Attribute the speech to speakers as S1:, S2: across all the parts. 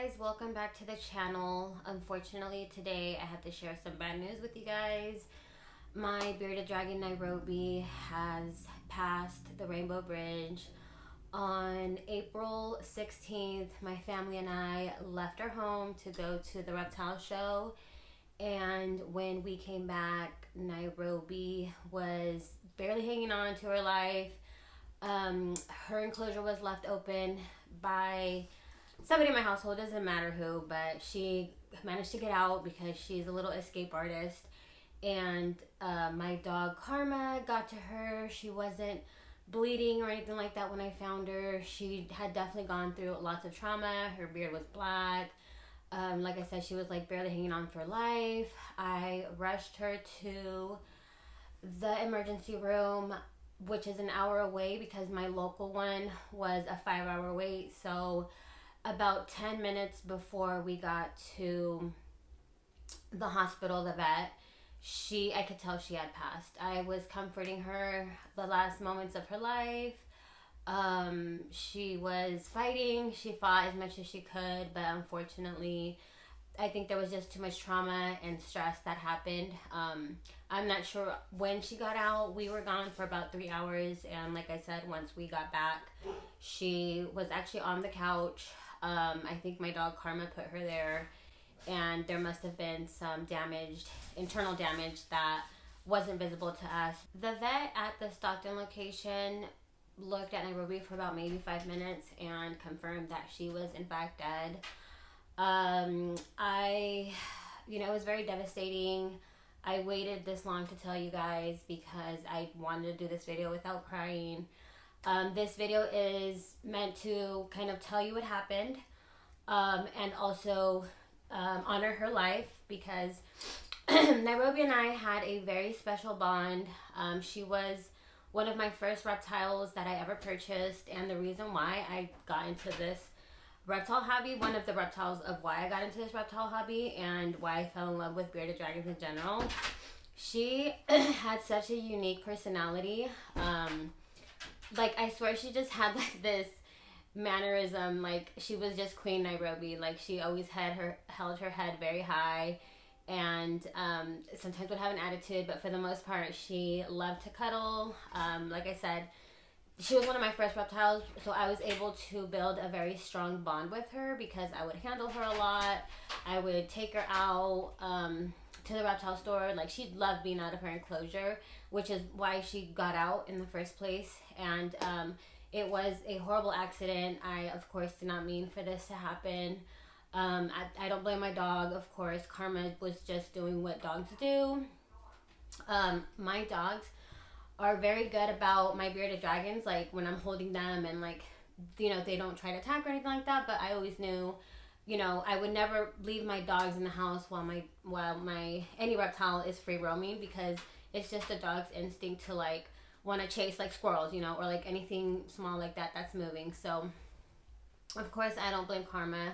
S1: guys, welcome back to the channel. Unfortunately today I have to share some bad news with you guys. My bearded dragon Nairobi has passed the Rainbow Bridge. On April 16th, my family and I left our home to go to the reptile show, and when we came back, Nairobi was barely hanging on to her life. Her enclosure was left open by somebody in my household, doesn't matter who, but she managed to get out because she's a little escape artist. And my dog Karma got to her. She wasn't bleeding or anything like that when I found her. She had definitely gone through lots of trauma. Her beard was black. Like I said, she was like barely hanging on for life. I rushed her to the emergency room, which is an hour away because my local one was a 5-hour wait. So about 10 minutes before we got to the hospital, the vet, I could tell she had passed. I was comforting her the last moments of her life. She was fighting. She fought as much as she could, but unfortunately, I think there was just too much trauma and stress that happened. I'm not sure when she got out. We were gone for about 3 hours, and like I said, once we got back, she was actually on the couch. I think my dog Karma put her there, and there must have been some internal damage that wasn't visible to us. The vet at the Stockton location looked at Nairobi for about maybe 5 minutes and confirmed that she was in fact dead. It was very devastating. I waited this long to tell you guys because I wanted to do this video without crying. This video is meant to kind of tell you what happened, and also honor her life, because Nairobi and I had a very special bond. She was one of my first reptiles that I ever purchased, and the reason why I got into this reptile hobby, one of the reptiles of why I got into this reptile hobby and why I fell in love with bearded dragons in general. She had such a unique personality. Like, I swear she just had like this mannerism, like she was just Queen Nairobi. Like, she always held her head very high, and sometimes would have an attitude, but for the most part she loved to cuddle. Like I said, she was one of my first reptiles, so I was able to build a very strong bond with her because I would handle her a lot. I would take her out to the reptile store. Like, she loved being out of her enclosure, which is why she got out in the first place. And it was a horrible accident. I, of course, did not mean for this to happen. I don't blame my dog, of course. Karma was just doing what dogs do. My dogs are very good about my bearded dragons, like when I'm holding them, and like, they don't try to attack or anything like that. But I always knew, I would never leave my dogs in the house while any reptile is free roaming, because it's just a dog's instinct to like want to chase like squirrels, or like anything small like that that's moving. So of course I don't blame Karma.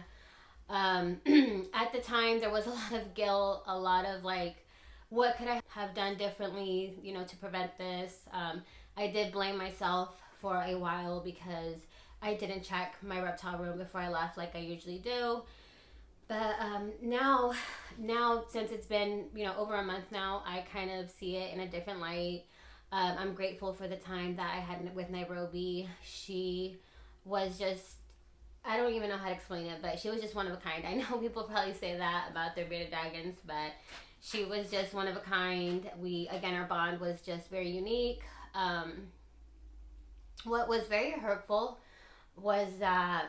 S1: At the time there was a lot of guilt, a lot of like, what could I have done differently, to prevent this? I did blame myself for a while because I didn't check my reptile room before I left like I usually do. But now since it's been, over a month now, I kind of see it in a different light. I'm grateful for the time that I had with Nairobi. She was just, I don't even know how to explain it, but she was just one of a kind. I know people probably say that about their bearded dragons, but she was just one of a kind. Our bond was just very unique. What was very hurtful was that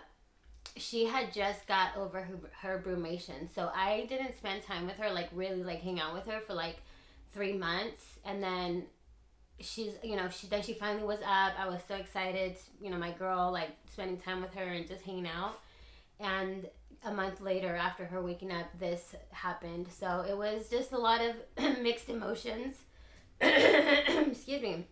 S1: she had just got over her brumation. So I didn't spend time with her, like really like hang out with her for like 3 months. And then she finally was up. I was so excited, my girl, like spending time with her and just hanging out. And a month later, after her waking up, this happened. So it was just a lot of mixed emotions. Excuse me.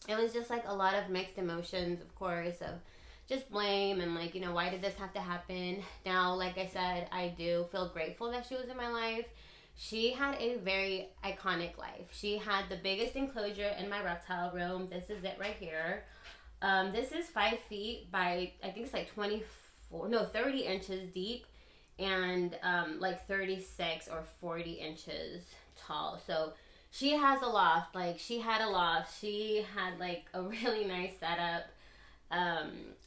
S1: It was just like a lot of mixed emotions, of course, of just blame and like, why did this have to happen? Now, like I said, I do feel grateful that she was in my life. She had a very iconic life. She had the biggest enclosure in my reptile room. This is it right here. This is 5 feet by, I think it's like 24 30 inches deep, and like 36 or 40 inches tall. So she has a loft. Like, she had a loft. She had like a really nice setup.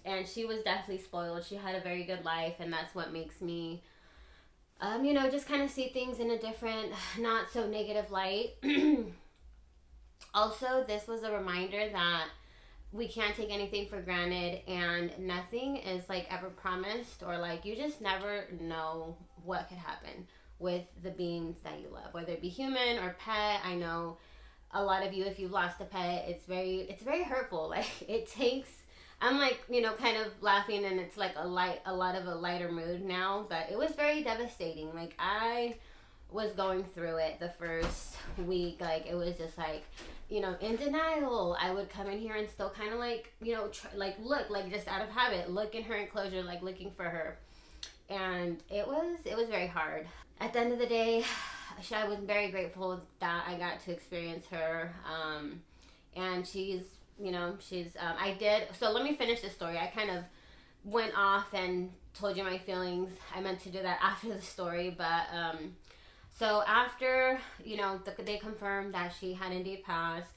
S1: And she was definitely spoiled. She had a very good life, and that's what makes me, just kind of see things in a different, not so negative light. Also, this was a reminder that we can't take anything for granted, and nothing is like ever promised, or like you just never know what could happen with the beings that you love, whether it be human or pet. I know a lot of you, if you've lost a pet, it's very hurtful. Like, it takes, I'm like, kind of laughing, and it's like a lot of a lighter mood now, but it was very devastating. Like, I was going through it the first week. Like, it was just like, in denial. I would come in here and still kind of like, look, like, just out of habit, look in her enclosure, like looking for her. And it was very hard. At the end of the day, I was very grateful that I got to experience her. And I did. So let me finish the story. I kind of went off and told you my feelings. I meant to do that after the story, but so after they confirmed that she had indeed passed,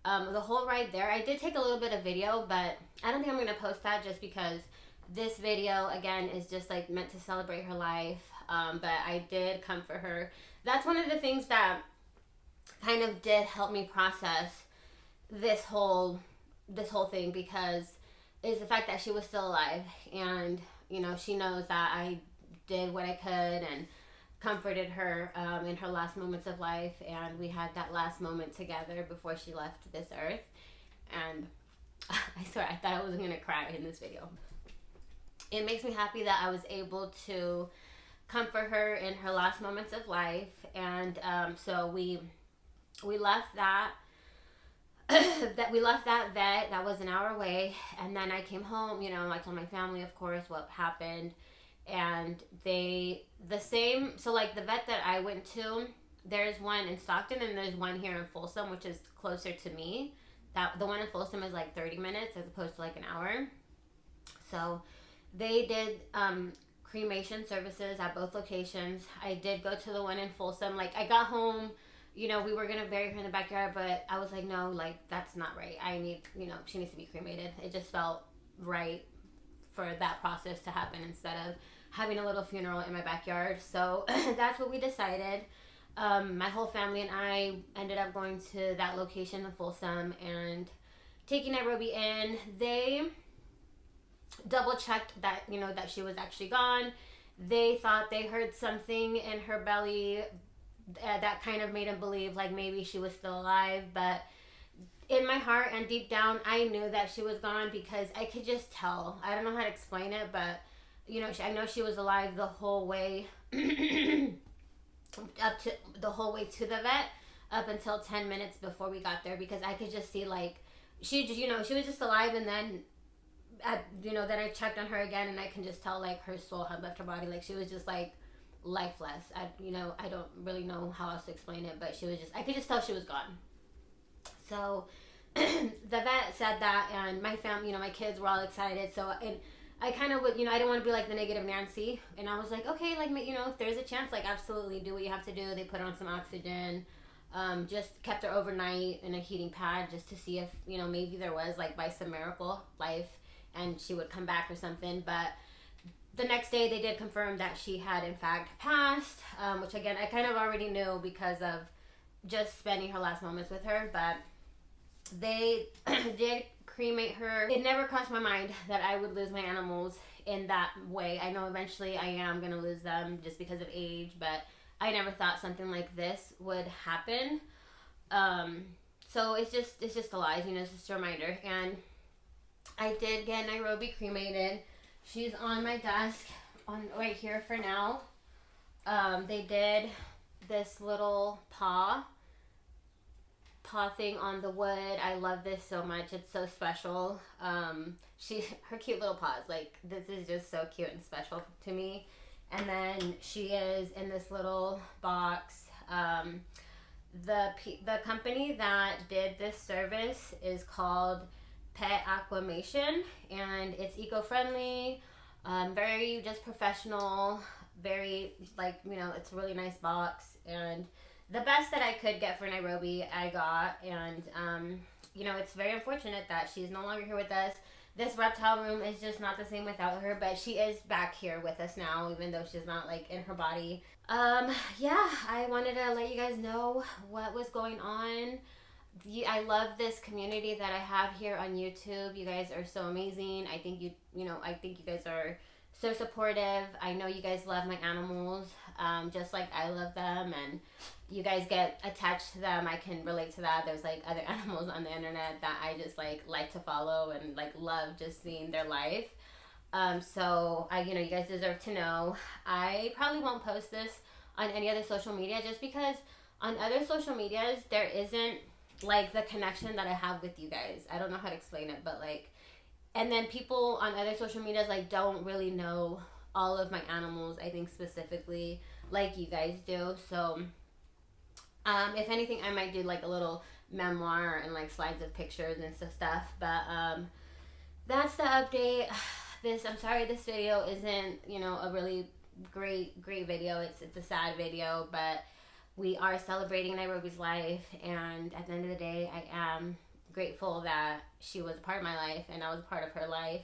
S1: the whole ride there, I did take a little bit of video, but I don't think I'm gonna post that, just because this video again is just like meant to celebrate her life. But I did comfort her. That's one of the things that kind of did help me process this whole thing, because is the fact that she was still alive, and she knows that I did what I could and comforted her in her last moments of life, and we had that last moment together before she left this earth. And I swear, I thought I wasn't gonna cry in this video. It makes me happy that I was able to comfort her in her last moments of life. And so we left that we left that vet that was an hour away, and then I came home. I told my family, of course, what happened, and so like the vet that I went to, there's one in Stockton and there's one here in Folsom, which is closer to me. That the one in Folsom is like 30 minutes as opposed to like an hour. So they did cremation services at both locations. I did go to the one in Folsom. Like, I got home, we were gonna bury her in the backyard, but I was like, no, like, that's not right. I need, she needs to be cremated. It just felt right for that process to happen instead of having a little funeral in my backyard. So that's what we decided. My whole family and I ended up going to that location in Folsom and taking Nairobi in. They double checked that, that she was actually gone. They thought they heard something in her belly that kind of made them believe like maybe she was still alive, but in my heart and deep down, I knew that she was gone, because I could just tell. I don't know how to explain it, but I know she was alive the whole way up to the whole way to the vet, up until 10 minutes before we got there, because I could just see like she was just alive, and then then I checked on her again, and I can just tell like her soul had left her body. Like, she was just like lifeless. I don't really know how else to explain it, but she was just, I could just tell she was gone. So the vet said that, and my family, my kids were all excited. So, and I kind of would, I didn't want to be like the negative Nancy. And I was like, okay, like, if there's a chance, like, absolutely do what you have to do. They put her on some oxygen, just kept her overnight in a heating pad just to see if, maybe there was, like, by some miracle, life, and she would come back or something. But the next day they did confirm that she had in fact passed, which again, I kind of already knew because of just spending her last moments with her. But they did cremate her. It never crossed my mind that I would lose my animals in that way. I know eventually I am going to lose them just because of age, but I never thought something like this would happen. So it's just a lie, it's just a reminder. And I did get Nairobi cremated. She's on my desk right here for now. They did this little paw thing on the wood. I love this so much. It's so special. Her cute little paws, like, this is just so cute and special to me. And then she is in this little box. The company that did this service is called Pet Aquamation, and it's eco-friendly. Very just professional, very like, you know, it's a really nice box, and the best that I could get for Nairobi I got. And you know, it's very unfortunate that she's no longer here with us. This reptile room is just not the same without her, but she is back here with us now, even though she's not like in her body. Yeah, I wanted to let you guys know what was going on. I love this community that I have here on YouTube. You guys are so amazing. I think I think you guys are so supportive. I know you guys love my animals, just like I love them, and you guys get attached to them. I can relate to that. There's like other animals on the internet that I just like to follow and like love just seeing their life. So you guys deserve to know. I probably won't post this on any other social media just because on other social medias there isn't like the connection that I have with you guys. I don't know how to explain it, but like, and then people on other social medias like don't really know all of my animals, I think specifically like you guys do. So if anything, I might do like a little memoir and like slides of pictures and stuff. But that's the update. I'm sorry this video isn't, a really great video. It's a sad video, but we are celebrating Nairobi's life, and at the end of the day, I am grateful that she was a part of my life and I was a part of her life.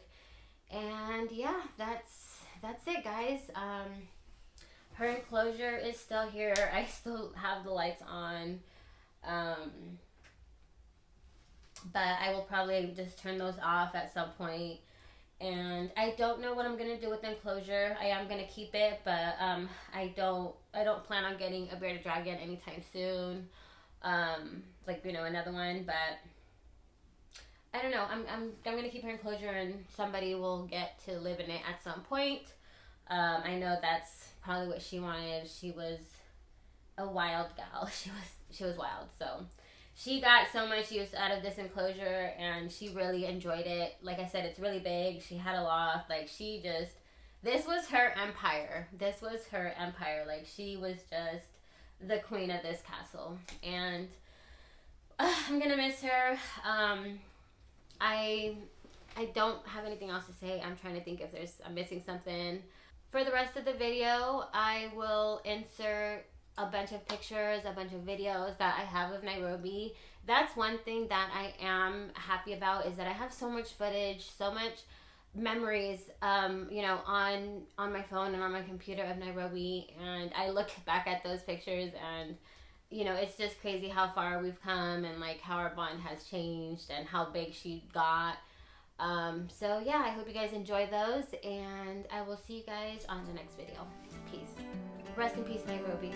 S1: And yeah, that's it, guys. Her enclosure is still here. I still have the lights on, but I will probably just turn those off at some point. And I don't know what I'm gonna do with the enclosure. I am gonna keep it, but I don't plan on getting a bearded dragon anytime soon. Another one, but I don't know. I'm gonna keep her enclosure, and somebody will get to live in it at some point. I know that's probably what she wanted. She was a wild gal. She was wild, so. She got so much use out of this enclosure, and she really enjoyed it. Like I said, it's really big. She had a loft. Like, this was her empire. This was her empire. Like, she was just the queen of this castle. And I'm going to miss her. I don't have anything else to say. I'm trying to think if I'm missing something. For the rest of the video, I will insert a bunch of pictures, a bunch of videos that I have of Nairobi. That's one thing that I am happy about, is that I have so much footage, so much memories, on my phone and on my computer of Nairobi. And I look back at those pictures, and it's just crazy how far we've come, and like how our bond has changed and how big she got. So yeah, I hope you guys enjoy those, and I will see you guys on the next video. Peace. Rest in peace, Nairobi.